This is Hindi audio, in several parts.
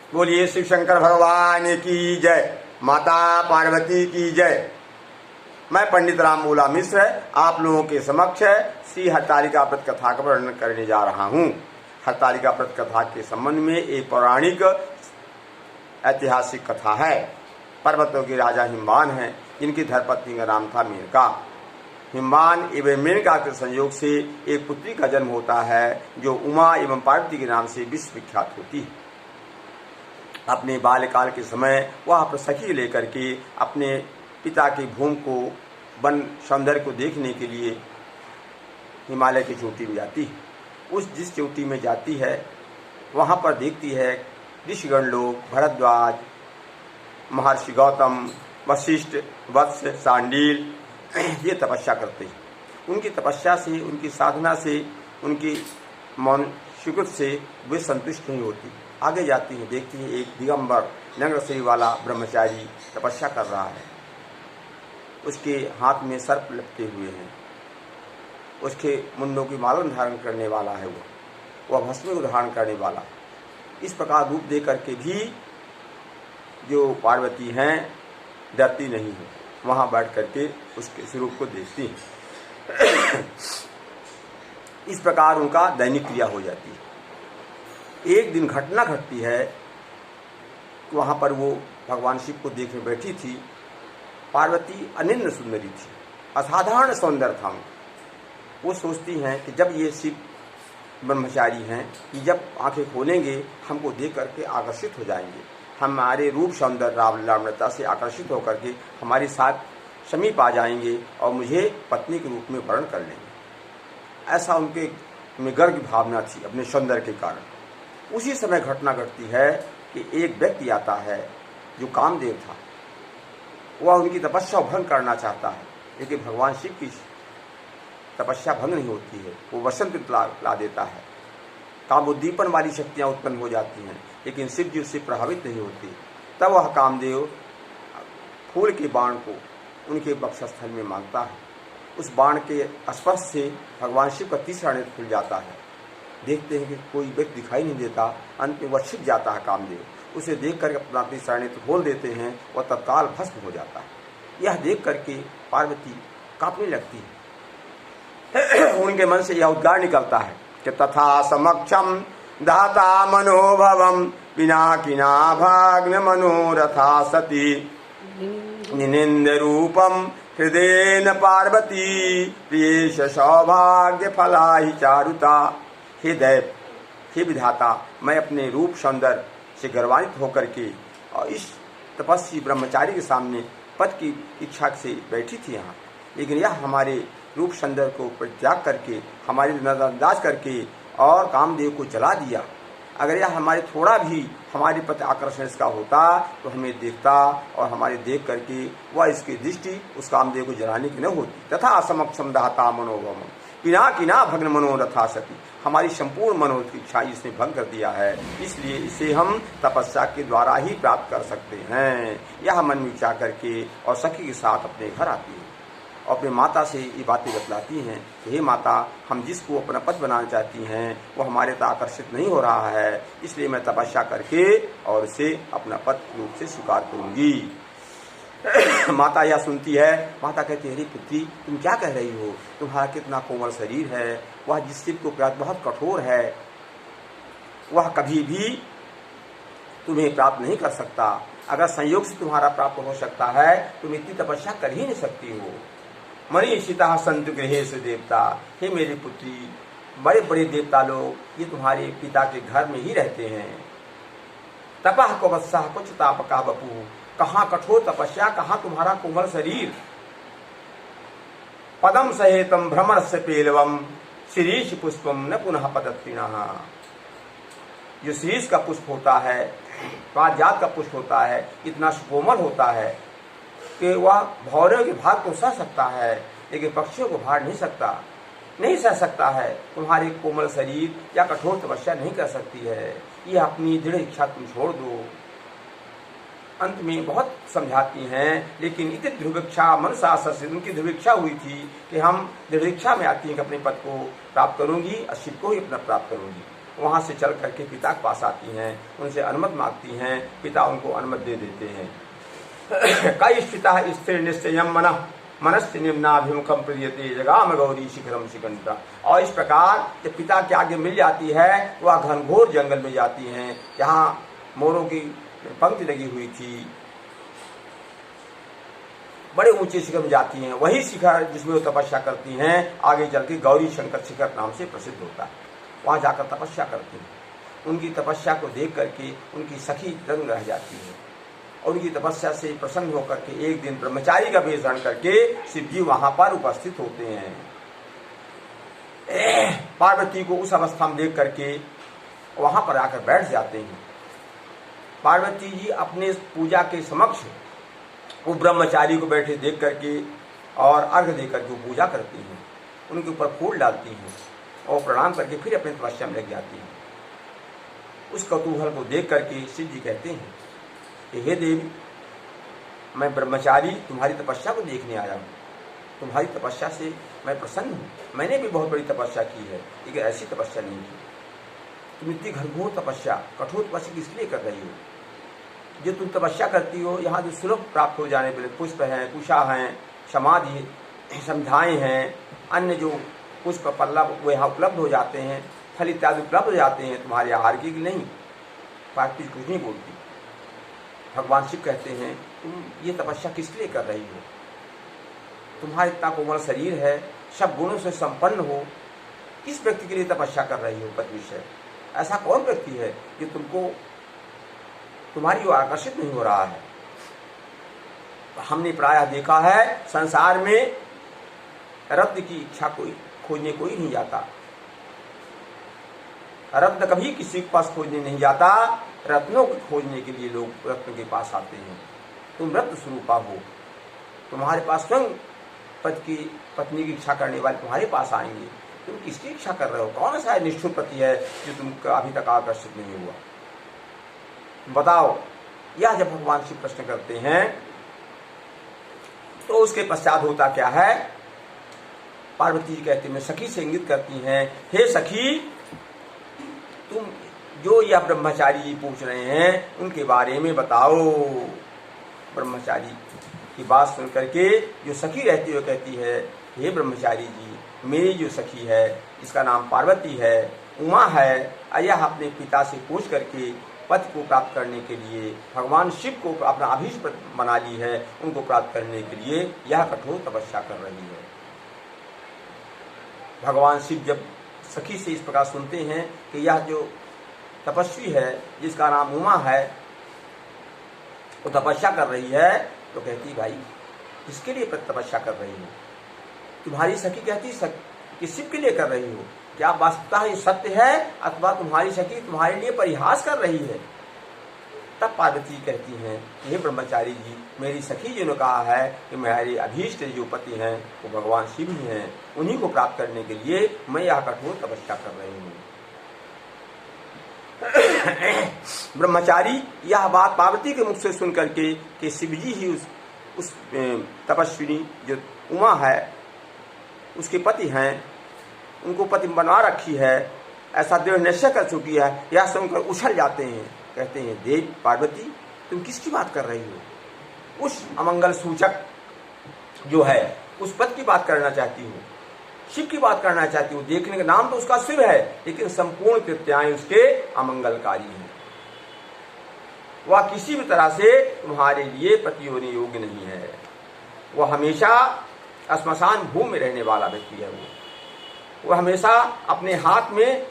बोलिए शिव शंकर भगवान की जय, माता पार्वती की जय। मैं पंडित राम मूला मिश्र आप लोगों के समक्ष श्री हरतालिका व्रत कथा का वर्णन करने जा रहा हूँ। हरतालिका व्रत कथा के संबंध में एक पौराणिक ऐतिहासिक कथा है। पर्वतों के राजा हिमवान हैं, जिनकी धर्मपत्नी का नाम था मेनका। हिमवान एवं मेनका के संयोग से एक पुत्री का जन्म होता है, जो उमा एवं पार्वती के नाम से विश्व विख्यात होती है। अपने बाल्यकाल के समय वह अपनी सखी लेकर के अपने पिता की भूमि को, वन सौंदर्य को देखने के लिए हिमालय की चोटी में जाती है। जिस चोटी में जाती है वहाँ पर देखती है ऋषिगण लोग, भरद्वाज, महर्षि गौतम, वशिष्ठ, वत्स, सांडील ये तपस्या करते हैं। उनकी तपस्या से, उनकी साधना से, उनकी मौन शुक्र से वे संतुष्ट नहीं होती। आगे जाती है, देखती है एक दिगंबर नग्न शरीर वाला ब्रह्मचारी तपस्या कर रहा है। उसके हाथ में सर्प लपटे हुए हैं, उसके मुंडों की मालन धारण करने वाला है, वह भस्म को धारण करने वाला। इस प्रकार रूप दे करके भी जो पार्वती हैं डरती नहीं है, वहाँ बैठ करके उसके स्वरूप को देखती है। इस प्रकार उनका दैनिक क्रिया हो जाती है। एक दिन घटना घटती है, वहाँ पर वो भगवान शिव को देखने बैठी थी। पार्वती अनिंद सुंदरी थी, असाधारण सौंदर्य था उनका। वो सोचती हैं कि जब ये शिव ब्रह्मचारी हैं कि जब आंखें खोलेंगे हमको देख करके आकर्षित हो जाएंगे, हमारे रूप सौंदर्य रावलता से आकर्षित होकर के हमारे साथ समीप आ जाएंगे और मुझे पत्नी के रूप में वर्ण कर लेंगे। ऐसा उनके में गर्व की भावना थी अपने सौंदर्य के कारण। उसी समय घटना घटती है कि एक व्यक्ति आता है जो कामदेव था। वह उनकी तपस्या भंग करना चाहता है, लेकिन भगवान शिव की तपस्या भंग नहीं होती है। वो वसंत ला देता है, कामोद्दीपन वाली शक्तियाँ उत्पन्न हो जाती हैं, लेकिन शिव जी उससे प्रभावित नहीं होती। तब वह कामदेव फूल के बाण को उनके वक्षस्थल में मांगता है। उस बाण के स्पर्श से भगवान शिव का तीसरा नेत्र खुल जाता है। देखते हैं कि कोई व्यक्ति दिखाई नहीं देता। अंत में वह छिप जाता है कामदेव। उसे देख करके अपना तीसरा नेत्र खोल देते हैं और तत्काल भस्म हो जाता है। यह देख करके पार्वती कांपने लगती है। उनके मन से यह उद्गार निकलता है कि तथा समक्षम दाता मनोभवम विना किना भाग्न मनोरथा सती निनिंद रूपम हृदय पार्वती प्रियेश सौभाग्य फला ही चारुता। हे दैव, हे विधाता, मैं अपने रूप सौंदर्य से गर्वान्वित होकर के और इस तपस्वी ब्रह्मचारी के सामने पद की इच्छा से बैठी थी यहाँ, लेकिन यह हमारे रूप सौंदर्य को परित्याग करके, हमारे नजरअंदाज करके और कामदेव को जला दिया। अगर यह हमारे थोड़ा भी हमारे प्रति आकर्षण इसका होता तो हमें देखता और हमारे देख करके वह इसकी दृष्टि उस कामदेव को जलाने की न होती। तथा असमक्षम दाता मनोभम किना किना भग्न मनोरथा सती। हमारी संपूर्ण मनोरथ की इच्छा इसने भंग कर दिया है, इसलिए इसे हम तपस्या के द्वारा ही प्राप्त कर सकते हैं। यह मन में विचार करके और सखी के साथ अपने घर आती है और अपनी माता से ये बातें बतलाती हैं कि हे माता, हम जिसको अपना पति बनाना चाहती हैं वो हमारे तक आकर्षित नहीं हो रहा है, इसलिए मैं तपस्या करके और उसे अपना पति रूप से स्वीकार करूंगी। माता यह सुनती है। माता कहती है, अरे पुत्री, तुम क्या कह रही हो? तुम्हारा कितना कोमल शरीर है, वह जिस शिव को प्राप्त बहुत कठोर है, वह कभी भी तुम्हें प्राप्त नहीं कर सकता। अगर संयोग से तुम्हारा प्राप्त हो सकता है तुम इतनी तपस्या कर ही नहीं सकती हो। मनीषिता संत गृहेश देवता। हे मेरी पुत्री, बड़े बड़े देवता लोग ये तुम्हारे पिता के घर में ही रहते हैं। तपह को वत्सह कुछ तापका बपू। कहाँ कठोर तपस्या, कहाँ तुम्हारा कोमल शरीर। पदम सहेतम भ्रमर से पेलवम शीरीष पुष्पम न पुनः पदत्तिनः। जो शीरीष का पुष्प होता है, पारिजात का पुष्प होता है, इतना सुकोमल होता है कि वह भौरों के भाग को सह सकता है, लेकिन पक्षियों को भार नहीं सह सकता है। तुम्हारी कोमल शरीर या कठोर तपस्या नहीं कर सकती है। यह अपनी दृढ़ इच्छा तुम छोड़ दो। अंत में बहुत समझाती हैं, लेकिन इतनी ध्रुवीक्षा मनसा से उनकी ध्रुवीक्षा हुई थी कि हम दृढ़ इच्छा में आती हैं कि अपने पद को प्राप्त करूंगी और शिव को ही अपना प्राप्त करूंगी। वहाँ से चल करके पिता के पास आती हैं, उनसे अनुमति मांगती हैं। पिता उनको अनुमति दे देते हैं। कई स्थिता स्थिर निश्चयम मनस्य निम्नाभिमुखम प्रियते जगाम गौरी शिखरम शिखंता। और इस प्रकार जब पिता के आगे मिल जाती है, वह घनघोर जंगल में जाती हैं, जहाँ मोरों की पंक्ति लगी हुई थी, बड़े ऊंचे शिखर में जाती हैं। वही शिखर जिसमें वो तपस्या करती हैं आगे चल के गौरी शंकर शिखर नाम से प्रसिद्ध होता है। वहाँ जाकर तपस्या करती हैं। उनकी तपस्या को देख करके उनकी सखी दंग रह जाती है और उनकी तपस्या से प्रसन्न होकर के एक दिन ब्रह्मचारी का वेश धारण करके शिव जी वहां पर उपस्थित होते हैं। पार्वती को उस अवस्था में देख करके वहां पर आकर बैठ जाते हैं। पार्वती जी अपने पूजा के समक्ष वो ब्रह्मचारी को बैठे देख करके और अर्घ देकर के पूजा करती हैं, उनके ऊपर फूल डालती हैं और प्रणाम करके फिर अपनी तपस्या में लग जाती हैं। उस कौतूहल को देख करके शिव जी कहते हैं कि हे देवी, मैं ब्रह्मचारी तुम्हारी तपस्या को देखने आया हूँ। तुम्हारी तपस्या से मैं प्रसन्न हूँ। मैंने भी बहुत बड़ी तपस्या की है, लेकिन ऐसी तपस्या नहीं की। तुम इतनी घनघोर तपस्या, कठोर तपस्या किस लिए कर रही हो? जो तुम तपस्या करती हो, यहाँ जो सुलभ प्राप्त हो जाने वाले पुष्प हैं, कुशा हैं, समाधि संध्याएँ हैं, अन्य जो पुष्प पल्लव वो यहाँ उपलब्ध हो जाते हैं, फल इत्यादि उपलब्ध हो जाते हैं, तुम्हारे आहार की नहीं। पार्वती कुछ नहीं बोलती। भगवान शिव कहते हैं तुम ये तपस्या किस लिए कर रही हो? तुम्हारा इतना कोमल शरीर है, सब गुणों से संपन्न हो, किस व्यक्ति के लिए तपस्या कर रही हो? पद विषय ऐसा कौन व्यक्ति है जो तुमको तुम्हारी ओर आकर्षित नहीं हो रहा है? हमने प्रायः देखा है संसार में रत्न की इच्छा कोई खोजने कोई नहीं जाता। रत्न कभी किसी के पास खोजने नहीं जाता, रत्नों को खोजने के लिए लोग रत्न के पास आते हैं। तुम रत्न स्वरूपा हो, तुम्हारे पास स्वयं पत्नी की इच्छा करने वाले तुम्हारे पास आएंगे। तुम किसकी इच्छा कर रहे हो? कौन सा निष्ठुर पति है जो तुम अभी तक आकर्षित नहीं हुआ? बताओ। यह जब भगवान शिव प्रश्न करते हैं तो उसके पश्चात होता क्या है? पार्वती जी कहती मैं सखी से इंगित करती हैं, हे सखी, तुम जो यह ब्रह्मचारी पूछ रहे हैं उनके बारे में बताओ। ब्रह्मचारी की बात सुन करके जो सखी रहती है कहती है, हे ब्रह्मचारी जी, मेरी जो सखी है जिसका नाम पार्वती है, उमा है, यह अपने पिता से पूछ करके पति को प्राप्त करने के लिए भगवान शिव को अपना अभीष्ट बना ली है। उनको प्राप्त करने के लिए यह कठोर तपस्या कर रही है। भगवान शिव जब सखी से इस प्रकार सुनते हैं कि यह जो तपस्वी है जिसका नाम उमा है वो तपस्या कर रही है, तो कहती भाई किसके लिए तपस्या कर रही हो? तुम्हारी सखी कहती कि शिव के लिए कर रही हो। क्या वास्तवता ये सत्य है अथवा तुम्हारी सखी तुम्हारे लिए परिहास कर रही है? तब पार्वती कहती हैं, हे ब्रह्मचारी जी, मेरी सखी जी ने कहा है कि मेरे अभीष्ट जो पति हैं वो भगवान शिव ही हैं, उन्हीं को प्राप्त करने के लिए मैं यह कठोर तपस्या कर रही हूँ। ब्रह्मचारी यह बात पार्वती के मुख से सुन करके कि शिव जी ही उस तपस्विनी जो उमा है उसके पति हैं, उनको पति बना रखी है, ऐसा दृढ़ निश्चय कर चुकी है, यह सुनकर उछल जाते हैं। कहते हैं, देव पार्वती, तुम किसकी बात कर रही हो? उस अमंगल सूचक जो है उस पद की बात करना चाहती हो, शिव की बात करना चाहती हो। देखने का नाम तो उसका शिव है, लेकिन संपूर्ण कृत्याएं उसके अमंगलकारी हैं। वह किसी भी तरह से तुम्हारे लिए पति होने योग्य नहीं है। वह हमेशा श्मशान भूमि में रहने वाला व्यक्ति है। वो हमेशा अपने हाथ में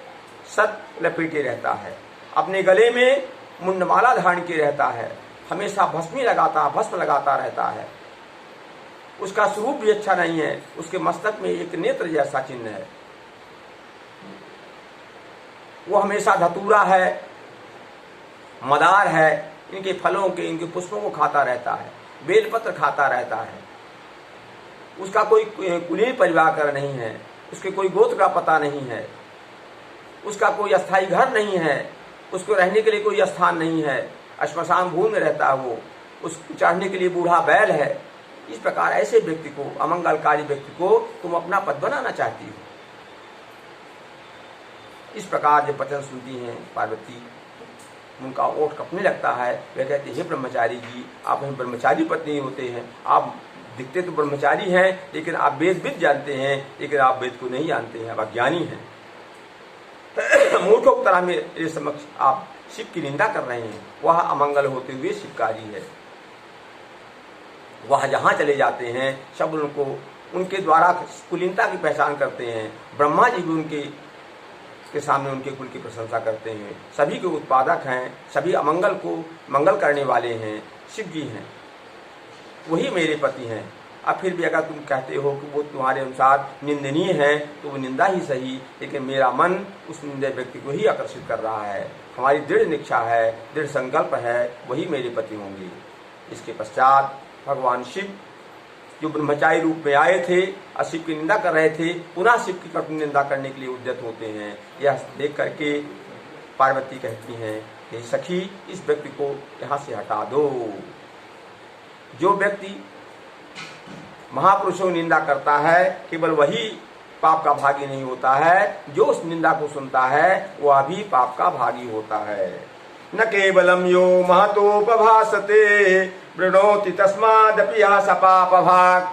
सत लपेटे रहता है, अपने गले में मुंडमाला धारण किए रहता है, हमेशा भस्म लगाता रहता है। उसका स्वरूप भी अच्छा नहीं है। उसके मस्तक में एक नेत्र जैसा चिन्ह है। वो हमेशा धतूरा है, मदार है, इनके फलों के, इनके पुष्पों को खाता रहता है, बेलपत्र खाता रहता है। उसका कोई कुलीन परिवार का नहीं है, उसके कोई गोत्र का पता नहीं है, उसका कोई अस्थायी घर नहीं है, उसको रहने के लिए कोई स्थान नहीं है, श्मशान भूमि में रहता है वो, उसको चढ़ने के लिए बूढ़ा बैल है। इस प्रकार ऐसे व्यक्ति को, अमंगलकारी व्यक्ति को तुम अपना पद बनाना चाहती हो। इस प्रकार जब वचन सुनती हैं पार्वती, उनका ओठ कपने लगता है। वे कहते हैं, हे ब्रह्मचारी जी, आप हमें ब्रह्मचारी पत्नी होते हैं, आप दिखते तो ब्रह्मचारी हैं, लेकिन आप वेद जानते हैं, लेकिन आप वेद को नहीं जानते हैं, आप अज्ञानी हैं। मूर्खों की तरह मेरे समक्ष आप शिव की निंदा कर रहे हैं। वह अमंगल होते हुए शिवकारी है। वह जहाँ चले जाते हैं सब उनको उनके द्वारा कुलीनता की पहचान करते हैं। ब्रह्मा जी भी उनके सामने उनके कुल की प्रशंसा करते हैं। सभी के उत्पादक हैं, सभी अमंगल को मंगल करने वाले हैं, शिव जी हैं, वही मेरे पति हैं। अब फिर भी अगर तुम कहते हो कि वो तुम्हारे अनुसार निंदनीय है तो वो निंदा ही सही, लेकिन मेरा मन उस निंदे व्यक्ति को ही आकर्षित कर रहा है। हमारी दृढ़ निष्ठा है, दृढ़ संकल्प है, वही मेरे पति होंगे। इसके पश्चात भगवान शिव जो ब्रह्मचारी रूप में आए थे और शिव की निंदा कर रहे थे, पुनः शिव की कठोर निंदा करने के लिए उद्यत होते हैं। यह देख करके पार्वती कहती हैं कि सखी, इस व्यक्ति को यहाँ से हटा दो। जो व्यक्ति महापुरुषों की निंदा करता है केवल वही पाप का भागी नहीं होता है, जो उस निंदा को सुनता है वह भी पाप का भागी होता है। न केवलम यो महतोपभासते वृणोति तस्मादपि सपाप भाग।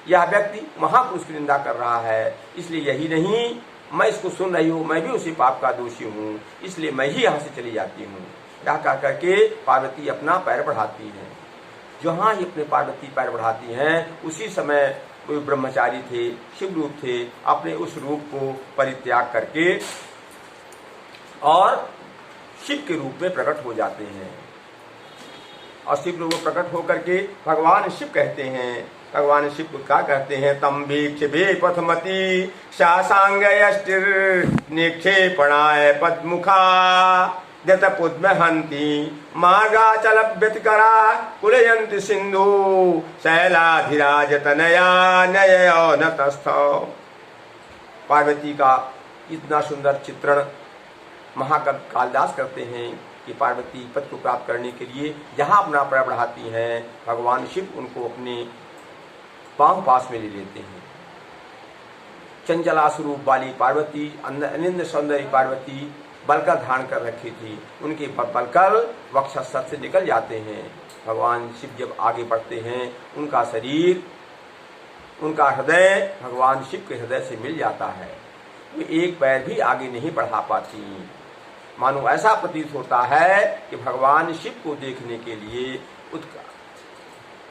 यह व्यक्ति महापुरुष की निंदा कर रहा है, इसलिए यही नहीं, मैं इसको सुन रही हूँ, मैं भी उसी पाप का दोषी हूँ, इसलिए मैं ही यहाँ से चली जाती हूँ। यह कह करके पार्वती अपना पैर बढ़ाती है। जहाँ ही अपने पार्वती पैर बढ़ाती हैं, उसी समय कोई ब्रह्मचारी थे, शिव रूप थे, अपने उस रूप को परित्याग करके और शिव के रूप में प्रकट हो जाते हैं। और शिव रूप में प्रकट होकर के भगवान शिव कहते हैं, भगवान शिव को क्या कहते हैं, तम वीक्ष वे पथमती शासांगयष्टिर निक्षेपणाय पद्मुखा जत पुद्म हंती मार्गाचल व्यतिकरा कुलयंति सिंधु शैलाधिराज तनया नयो नतस्थ। पार्वती का इतना सुंदर चित्रण महाकवि कालिदास करते हैं कि पार्वती पद को प्राप्त करने के लिए जहाँ अपना पैर बढ़ाती हैं, भगवान शिव उनको अपने पांव पास में ले लेते हैं। चंचला स्वरूप वाली पार्वती, अनिंद सौंदर्य पार्वती बलकर धारण कर रखी थी, उनके बलकर वक्षस्थल से निकल जाते हैं। भगवान शिव जब आगे बढ़ते हैं, उनका शरीर, उनका हृदय भगवान शिव के हृदय से मिल जाता है। वे एक पैर भी आगे नहीं बढ़ा पाती। मानो ऐसा प्रतीत होता है कि भगवान शिव को देखने के लिए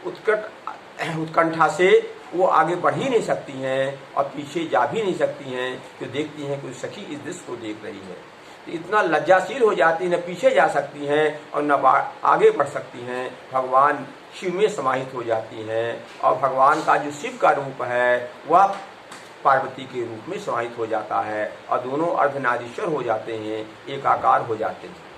उत्कंठा से वो आगे बढ़ ही नहीं सकती हैं और पीछे जा भी नहीं सकती हैं। तो देखती हैं कि सखी इस दृश्य को देख रही है, तो इतना लज्जाशील हो जाती है, न पीछे जा सकती हैं और न आगे बढ़ सकती हैं। भगवान शिव में समाहित हो जाती हैं और भगवान का जो शिव का रूप है वह पार्वती के रूप में समाहित हो जाता है और दोनों अर्धनारीश्वर हो जाते हैं, एकाकार हो जाते हैं।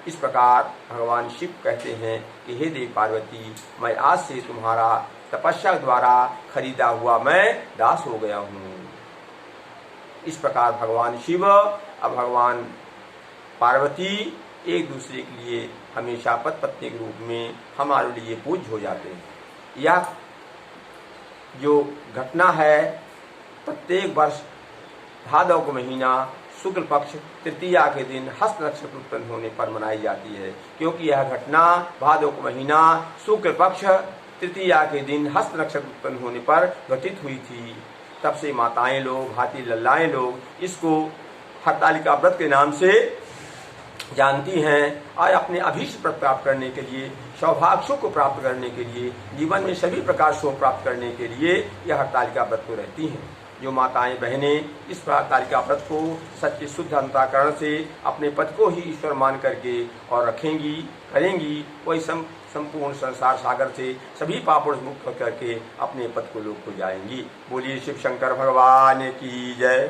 इस प्रकार भगवान शिव कहते हैं कि हे देवी पार्वती, मैं आज से तुम्हारा तपस्या द्वारा खरीदा हुआ मैं दास हो गया हूँ। इस प्रकार भगवान शिव और भगवान पार्वती एक दूसरे के लिए हमेशा पति पत्नी के रूप में हमारे लिए पूज्य हो जाते हैं। यह जो घटना है प्रत्येक वर्ष भादव का महीना शुक्ल पक्ष तृतीया के दिन हस्त नक्षत्र उत्पन्न होने पर मनाई जाती है, क्योंकि यह घटना भादव का महीना शुक्ल पक्ष तृतीया के दिन हस्त नक्षत्र उत्पन्न होने पर घटित हुई थी। तब से माताएं लोग, हाथी लल्लाएं लोग इसको हरतालिका व्रत के नाम से जानती हैं और अपने अभीष्ट प्राप्त करने के लिए, सौभाग्य को प्राप्त करने के लिए, जीवन में सभी प्रकार सुख प्राप्त करने के लिए यह हरतालिका व्रत को रहती हैं। जो माताएं बहनें इस हरतालिका व्रत को सच्चे शुद्ध अंतःकरण से अपने पति को ही ईश्वर मान करके और रखेंगी, करेंगी, वही संपूर्ण संसार सागर से सभी पापों से मुक्त करके अपने पति को लोक को जाएंगी। बोलिए शिव शंकर भगवान की जय।